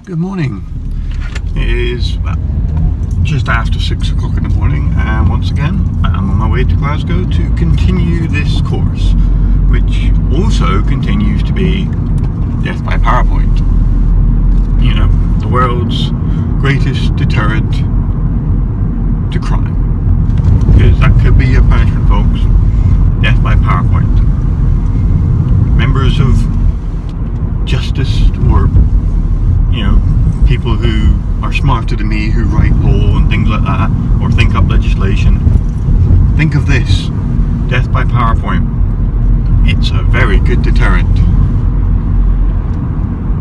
Good morning. It is just after 6 o'clock in the morning, and once again I'm on my way to Glasgow to continue this course, which also continues to be death by PowerPoint. You know, the world's greatest deterrent to crime. Because that could be your punishment, folks. Death by PowerPoint. Members of justice, or you know, people who are smarter than me, who write law and things like that, or think up legislation, think of this: death by PowerPoint. It's a very good deterrent.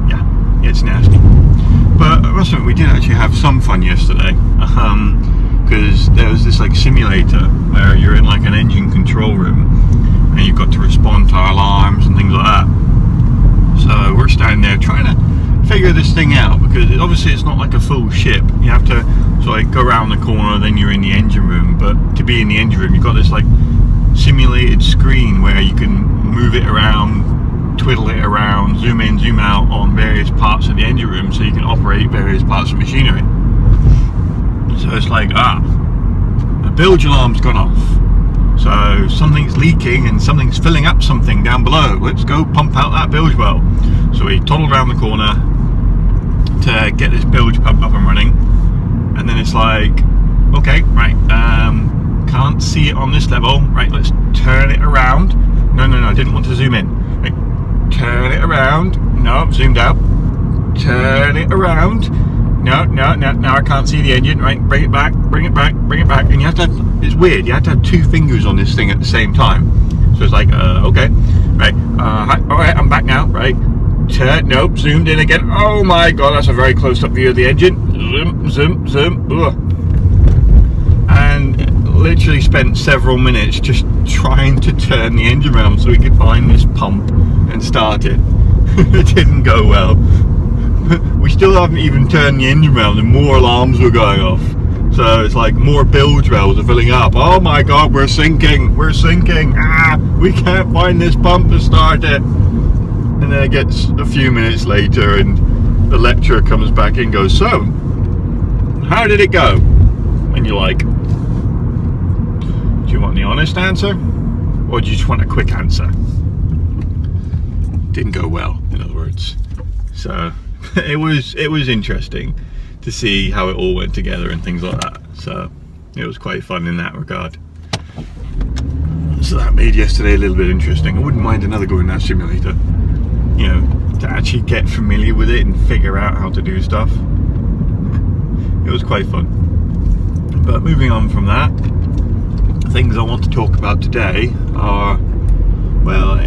Yeah, it's nasty. But I must admit, we did actually have some fun yesterday, because there was this like simulator where you're in like an engine control room and you've got to respond to alarms and things like that. So we're standing there trying to figure this thing out, because obviously it's not like a full ship. You have to sort of go around the corner, then you're in the engine room. But to be in the engine room, you've got this like simulated screen where you can move it around, twiddle it around, zoom in, zoom out on various parts of the engine room, so you can operate various parts of machinery. So it's like, the bilge alarm's gone off, so something's leaking and something's filling up something down below. Let's go pump out that bilge well. So we toddled around the corner to get this bilge pump up and running, and then it's like, okay, right, can't see it on this level, right, let's turn it around. No, I didn't want to zoom in. Right, turn it around. No, zoomed out. Turn it around. No, now I can't see the engine. Right, bring it back. And you have to have, it's weird, you have to have two fingers on this thing at the same time. So it's like, okay, right, alright, I'm back now, right. Nope, zoomed in again. Oh my god, that's a very close-up view of the engine. Zoom. Ugh. And literally spent several minutes just trying to turn the engine around so we could find this pump and start it. It didn't go well. We still haven't even turned the engine around and more alarms were going off. So it's like more bilge wells are filling up. Oh my god, we're sinking. We can't find this pump to start it. And then it gets a few minutes later and the lecturer comes back and goes, so, how did it go? And you're like, do you want the honest answer, or do you just want a quick answer? Didn't go well, in other words. So it was interesting to see how it all went together and things like that. So it was quite fun in that regard. So that made yesterday a little bit interesting. I wouldn't mind another go in that simulator, you know, to actually get familiar with it and figure out how to do stuff. It was quite fun. But moving on from that, things I want to talk about today are, well,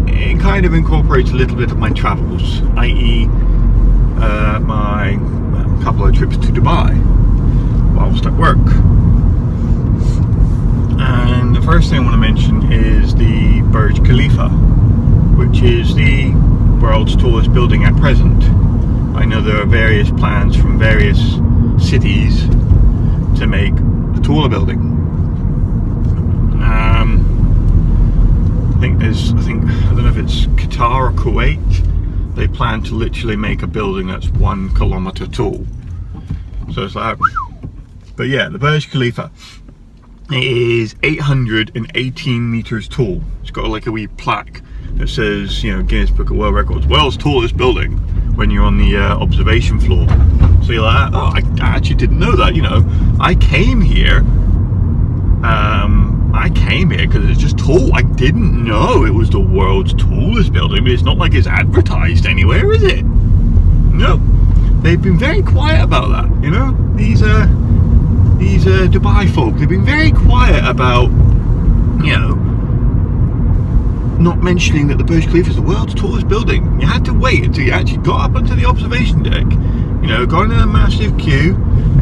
it kind of incorporates a little bit of my travels, i.e. my couple of trips to Dubai whilst at work. And the first thing I want to mention is the Burj Khalifa, which is the world's tallest building at present. I know there are various plans from various cities to make a taller building. I don't know if it's Qatar or Kuwait. They plan to literally make a building that's 1 kilometer tall. So it's like, but yeah, the Burj Khalifa, it is 818 meters tall. It's got like a wee plaque that says, you know, Guinness Book of World Records, world's tallest building, when you're on the observation floor. So you're like, oh, I actually didn't know that. You know, I came here because it's just tall. I didn't know it was the world's tallest building, but it's not like it's advertised anywhere, is it? No, they've been very quiet about that. You know, these Dubai folk, they've been very quiet about, you know, not mentioning that the Burj Khalifa is the world's tallest building. You had to wait until you actually got up onto the observation deck, you know, gone in a massive queue,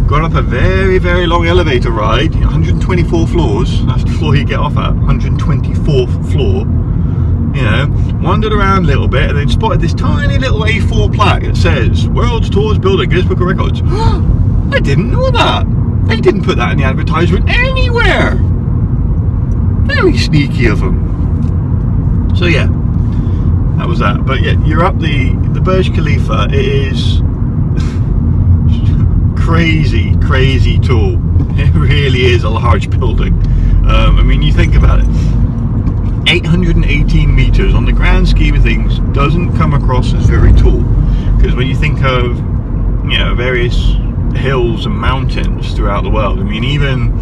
gone up a very, very long elevator ride, 124 floors, that's the floor you get off at, 124th floor, you know, wandered around a little bit and then spotted this tiny little A4 plaque that says, world's tallest building, Guinness Book of Records. I didn't know that. They didn't put that in the advertisement anywhere. Very sneaky of them. So yeah, that was that. But yeah, you're up the Burj Khalifa. It is crazy tall. It really is a large building. I mean, you think about it, 818 meters on the grand scheme of things doesn't come across as very tall, because when you think of, you know, various hills and mountains throughout the world, I mean, even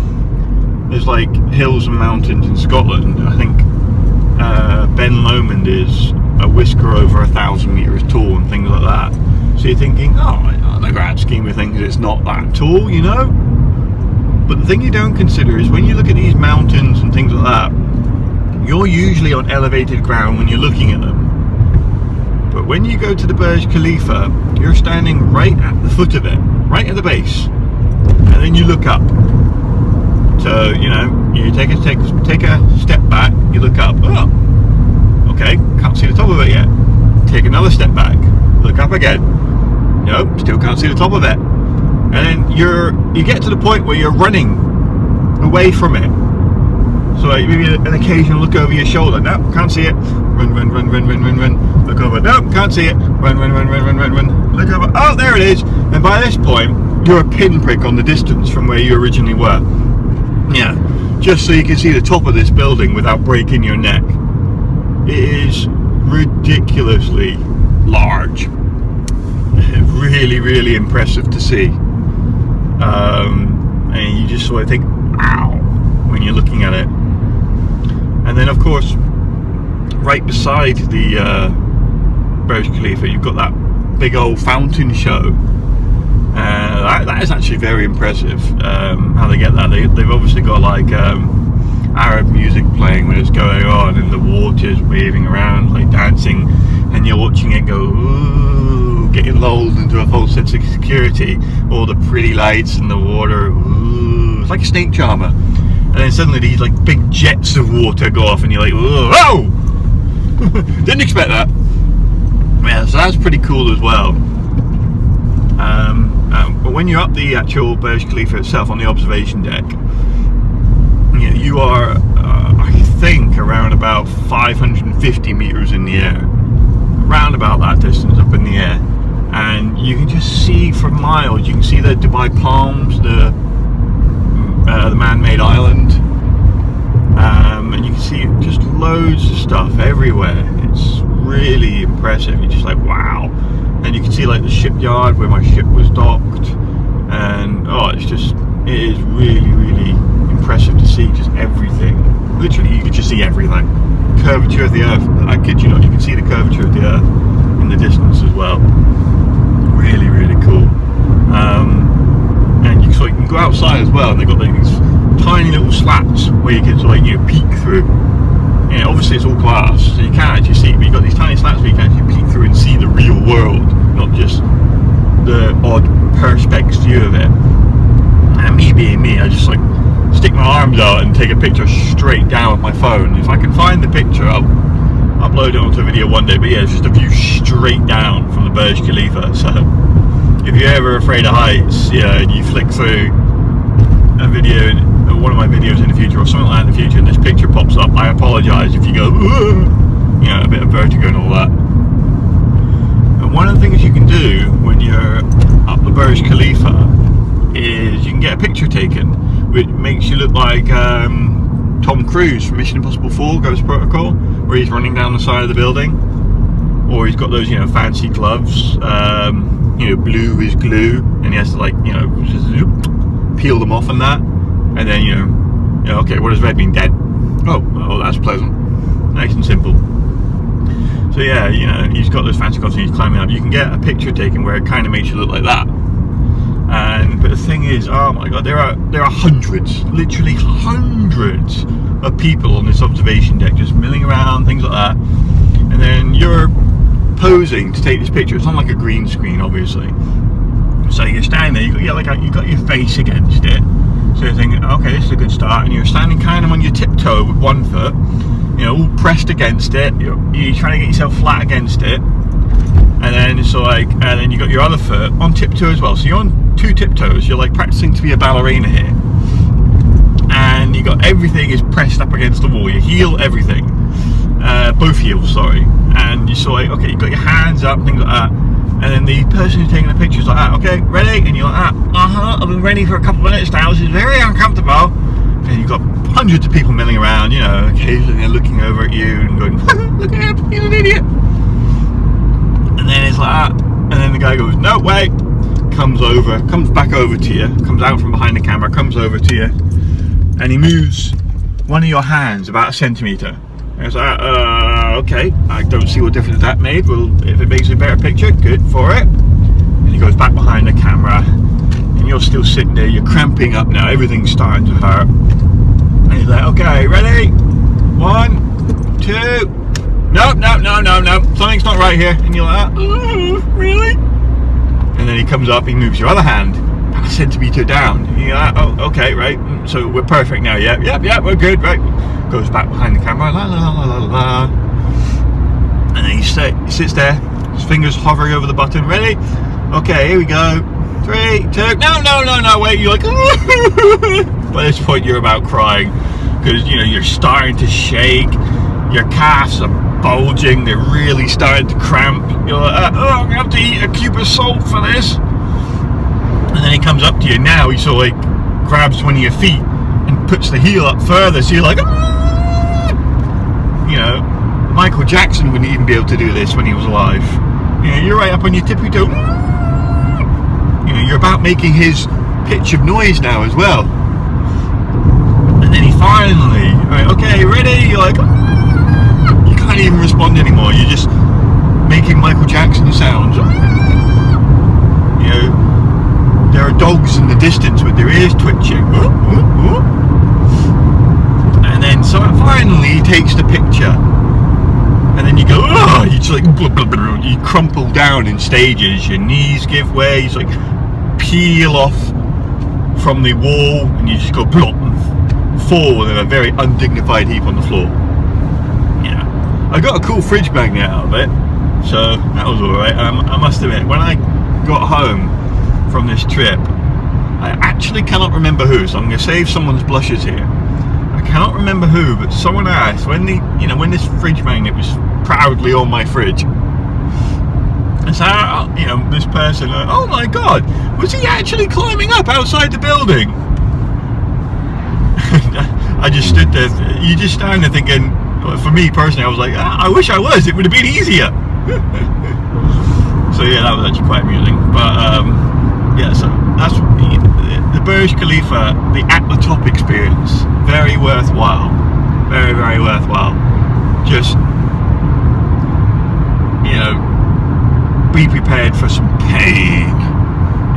there's like hills and mountains in Scotland. I think Ben Lomond is a whisker over 1,000 meters tall and things like that. So you're thinking, oh, on the grand scheme of things, it's not that tall, you know. But the thing you don't consider is when you look at these mountains and things like that, you're usually on elevated ground when you're looking at them. But when you go to the Burj Khalifa, you're standing right at the foot of it, right at the base, and then you look up. So, you know, you take a step back, you look up. Oh, okay, can't see the top of it yet. Take another step back, look up again. Nope, still can't see the top of it. And then you get to the point where you're running away from it. So like maybe an occasional look over your shoulder. Nope, can't see it. Run. Look over. Nope, can't see it. Run. Look over. Oh, there it is. And by this point, you're a pinprick on the distance from where you originally were. Yeah, just so you can see the top of this building without breaking your neck. It is ridiculously large. Really impressive to see. And you just sort of think, ow, when you're looking at it. And then of course, right beside the Burj Khalifa, you've got that big old fountain show. That is actually very impressive, how they get that. They've obviously got like Arab music playing when it's going on, and the water's waving around, like dancing, and you're watching it go, ooh, getting lulled into a false sense of security. All the pretty lights and the water, ooh, it's like a snake charmer. And then suddenly these like big jets of water go off, and you're like, whoa! Didn't expect that. Yeah, so that's pretty cool as well. But when you're up the actual Burj Khalifa itself on the observation deck, you are, I think, around about 550 meters in the air. Around about that distance up in the air. And you can just see for miles, you can see the Dubai palms, the man-made island. And you can see just loads of stuff everywhere. It's really impressive. You're just like, wow. And you can see like the shipyard where my ship was docked, and it is really impressive to see just everything. Literally, you can just see everything. Curvature of the earth, I kid you not, you can see the curvature of the earth in the distance as well. Really cool. And you can go outside as well, and they've got like these tiny little slats where you can sort of peek through. Obviously it's all glass, so you can't actually see, but you've got these tiny slats where you can actually peek through and see the real world, not just the odd perspex view of it. And me being me, I just like stick my arms out and take a picture straight down with my phone. If I can find the picture, I'll upload it onto a video one day, but yeah, it's just a view straight down from the Burj Khalifa. So if you're ever afraid of heights, and you flick through a video, one of my videos in the future or something like that in the future, and this picture pops up, I apologise if you go, a bit of vertigo and all that. And one of the things you can do when you're up the Burj Khalifa is you can get a picture taken, which makes you look like Tom Cruise from Mission Impossible 4 Ghost Protocol, where he's running down the side of the building, or he's got those fancy gloves, blue is glue, and he has to just peel them off and that. And then, okay, what does red mean? Dead. Oh, that's pleasant. Nice and simple. So yeah, he's got those fancy gloves and he's climbing up. You can get a picture taken where it kind of makes you look like that. But the thing is, oh my god, there are hundreds, literally hundreds of people on this observation deck just milling around, things like that. And then you're posing to take this picture. It's not like a green screen, obviously. So you're standing there, you got your face against it. So you're thinking, okay, this is a good start, and you're standing kind of on your tiptoe with one foot, all pressed against it. You're trying to get yourself flat against it, and then you got your other foot on tiptoe as well. So you're on two tiptoes. You're like practicing to be a ballerina here, and you got everything is pressed up against the wall. Your heel, everything, both heels, sorry. And you're okay, you got your hands up, things like that. And then the person who's taking the picture is like, okay, ready? And you're like, I've been ready for a couple of minutes now. This is very uncomfortable. And you've got hundreds of people milling around, you know, occasionally they're looking over at you and going, look at him, he's an idiot. And then it's like, and then the guy goes, no, wait. Comes back over to you, comes out from behind the camera, comes over to you, and he moves one of your hands about a centimetre. And it's like, okay, I don't see what difference that made. Well, if it makes a better picture, good for it. And he goes back behind the camera, and you're still sitting there, you're cramping up now, everything's starting to hurt. And he's like, okay, ready? 1, 2, no, something's not right here. And you're like, oh, really? And then he comes up, he moves your other hand about a centimetre down. And you're like, oh, okay, right, so we're perfect now, yeah, we're good, right? Goes back behind the camera, la la la la la. And then he sits there, his fingers hovering over the button, ready? Okay, here we go. 3, 2, no, wait, you're like, by this point you're about crying, because, you know, you're starting to shake, your calves are bulging, they're really starting to cramp. You're like, oh, I'm gonna have to eat a cube of salt for this. And then he comes up to you. Now he sort of like grabs one of your feet and puts the heel up further, so you're like, you know, Michael Jackson wouldn't even be able to do this when he was alive. You know, you're right up on your tippy toe. You know, you're about making his pitch of noise now as well. And then he finally, right, okay, ready? You're like, you can't even respond anymore. You're just making Michael Jackson sounds. You know, there are dogs in the distance with their ears twitching. And then so finally he takes the picture. And then you go, oh, you just like, you crumple down in stages, your knees give way, you just like peel off from the wall, and you just go plop and fall in a very undignified heap on the floor. Yeah, I got a cool fridge magnet out of it, so that was alright. I must admit, when I got home from this trip, I actually cannot remember who, so I'm going to save someone's blushes here. I cannot remember who, but someone asked when this fridge magnet was proudly on my fridge. And so, you know, this person, oh my god, was he actually climbing up outside the building? I just stood there, you just stand there thinking, for me personally, I was like, I wish I was, it would have been easier. So yeah, that was actually quite amusing. But yeah, so that's the Burj Khalifa, the at the top experience. Very worthwhile, very, very worthwhile. Just, you know, be prepared for some pain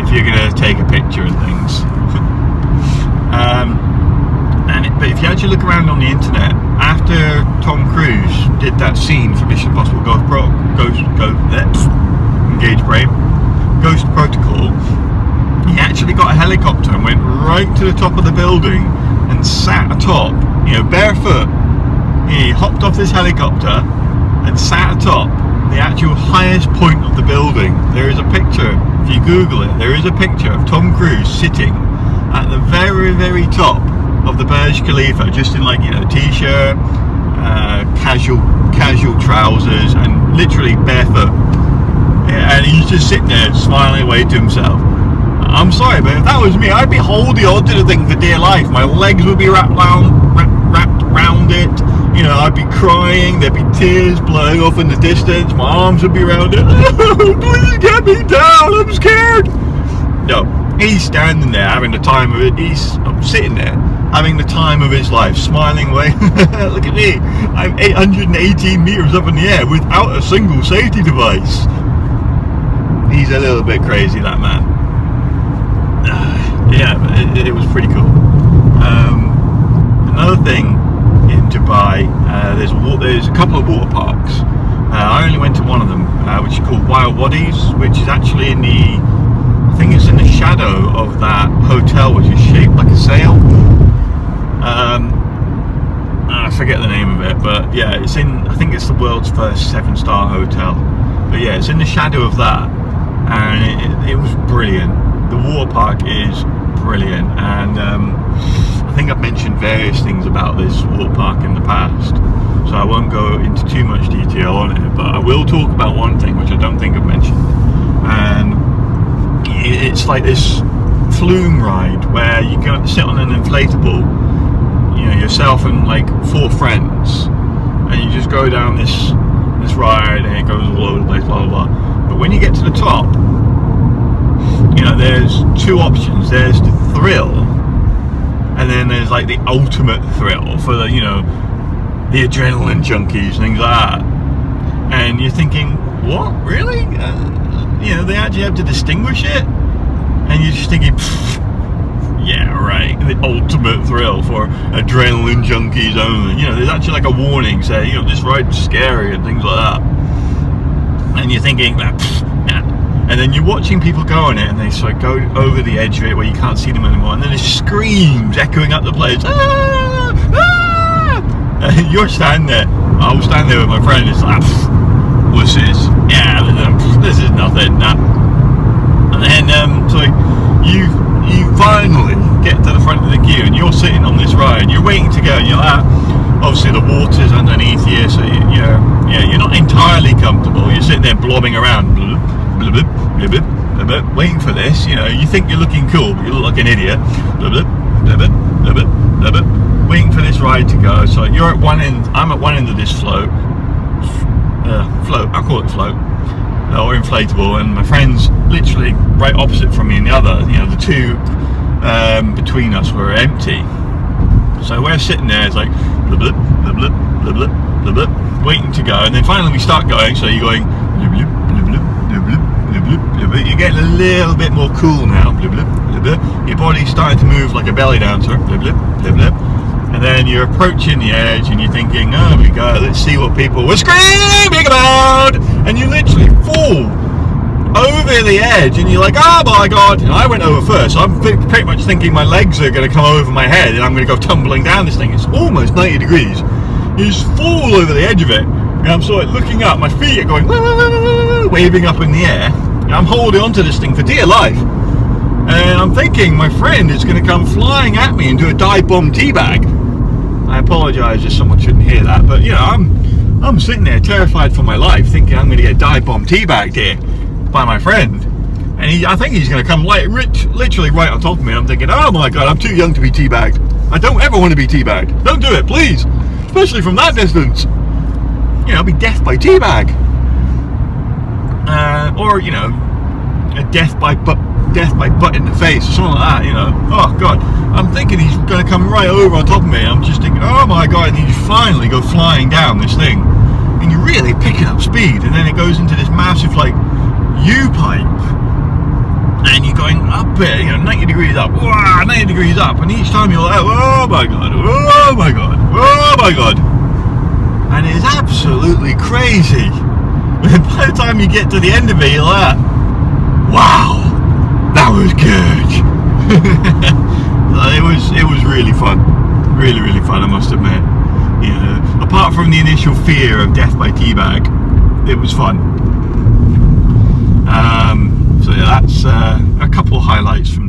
if you're going to take a picture and things. But if you actually look around on the internet, after Tom Cruise did that scene for Mission Impossible Ghost Protocol, he actually got a helicopter and went right to the top of the building and sat atop, you know, barefoot. He hopped off this helicopter and sat atop the actual highest point of the building. There is a picture, if you Google it, there is a picture of Tom Cruise sitting at the very, very top of the Burj Khalifa, just in, like, you know, t-shirt, casual trousers, and literally barefoot. Yeah, and he's just sitting there smiling away to himself. I'm sorry, but if that was me, I'd be holding on to the thing for dear life. My legs would be wrapped around it. You know, I'd be crying, there'd be tears blowing off in the distance, my arms would be around it. Please get me down, I'm scared. No, he's standing there having the time of it. He's sitting there having the time of his life, smiling away. Look at me, I'm 818 meters up in the air without a single safety device. He's a little bit crazy, that man. Yeah, but it was pretty cool. Another thing in Dubai, there's a couple of water parks. I only went to one of them, which is called Wild Wadis, which is actually in the, I think it's in the shadow of that hotel, which is shaped like a sail. I forget the name of it, but yeah, it's in, I think it's the world's first 7-star hotel. But yeah, it's in the shadow of that, and it was brilliant. The water park is brilliant, and I think I've mentioned various things about this water park in the past, so I won't go into too much detail on it, but I will talk about one thing which I don't think I've mentioned, like this flume ride where you can sit on an inflatable, you know, yourself and like 4 friends, and you just go down this ride, and it goes all over the place, blah blah blah. But when you get to the top, you know, there's 2 options. There's the thrill, and then there's like the ultimate thrill for the, you know, the adrenaline junkies, things like that. And you're thinking, what, really? You know, they actually have to distinguish it, and you're just thinking, yeah, right, the ultimate thrill for adrenaline junkies only. You know, there's actually like a warning saying, you know, this ride's scary and things like that. And you're thinking, yeah. And then you're watching people go on it, and they sort of go over the edge of it where you can't see them anymore, and then there's screams echoing up the place. Ah! Ah! And you're standing there. I was standing there with my friend. It's like, wusses. Yeah, this is nothing. Nah. And then, so you finally get to the front of the queue, and you're sitting on this ride. You're waiting to go, and you're like, obviously the water's underneath you, so you're not entirely comfortable. You're sitting there blobbing around, waiting for this. You know, you think you're looking cool, but you look like an idiot. Waiting for this ride to go. So you're at one end. I'm at one end of this float. I'll call it float, or inflatable, and my friend's literally right opposite from me in the other. You know, the 2 between us were empty. So we're sitting there. It's like waiting to go, and then finally we start going. So you're going. You're getting a little bit more cool now. Your body's starting to move like a belly dancer. And then you're approaching the edge, and you're thinking, oh my god, let's see what people were screaming about. And you literally fall over the edge, and you're like, oh my god. And I went over first, so I'm pretty much thinking my legs are going to come over my head, and I'm going to go tumbling down this thing. It's almost 90 degrees. You just fall over the edge of it, and I'm sort of looking up. My feet are going waving up in the air. And I'm holding onto this thing for dear life, and I'm thinking my friend is going to come flying at me and do a dive bomb teabag. I apologise if someone shouldn't hear that, but you know, I'm sitting there terrified for my life, thinking I'm going to get dive bomb teabagged here by my friend, and I think he's going to come literally right on top of me. I'm thinking, oh my god, I'm too young to be teabagged. I don't ever want to be teabagged. Don't do it, please, especially from that distance. You know, I'll be death by teabag, or you know, a death by butt in the face or something like that. You know, oh god, I'm thinking he's going to come right over on top of me. I'm just thinking, oh my god, and you finally go flying down this thing, and you're really picking up speed, and then it goes into this massive like U-pipe, and you're going up it, you know, 90 degrees up, 90 degrees up, and each time you're like, oh my god, oh my god, oh my god, and it's absolutely crazy. And by the time you get to the end of it, you're like, wow, that was good. It was really fun, really fun, I must admit. You know, apart from the initial fear of death by teabag, it was fun. So yeah, that's a couple highlights from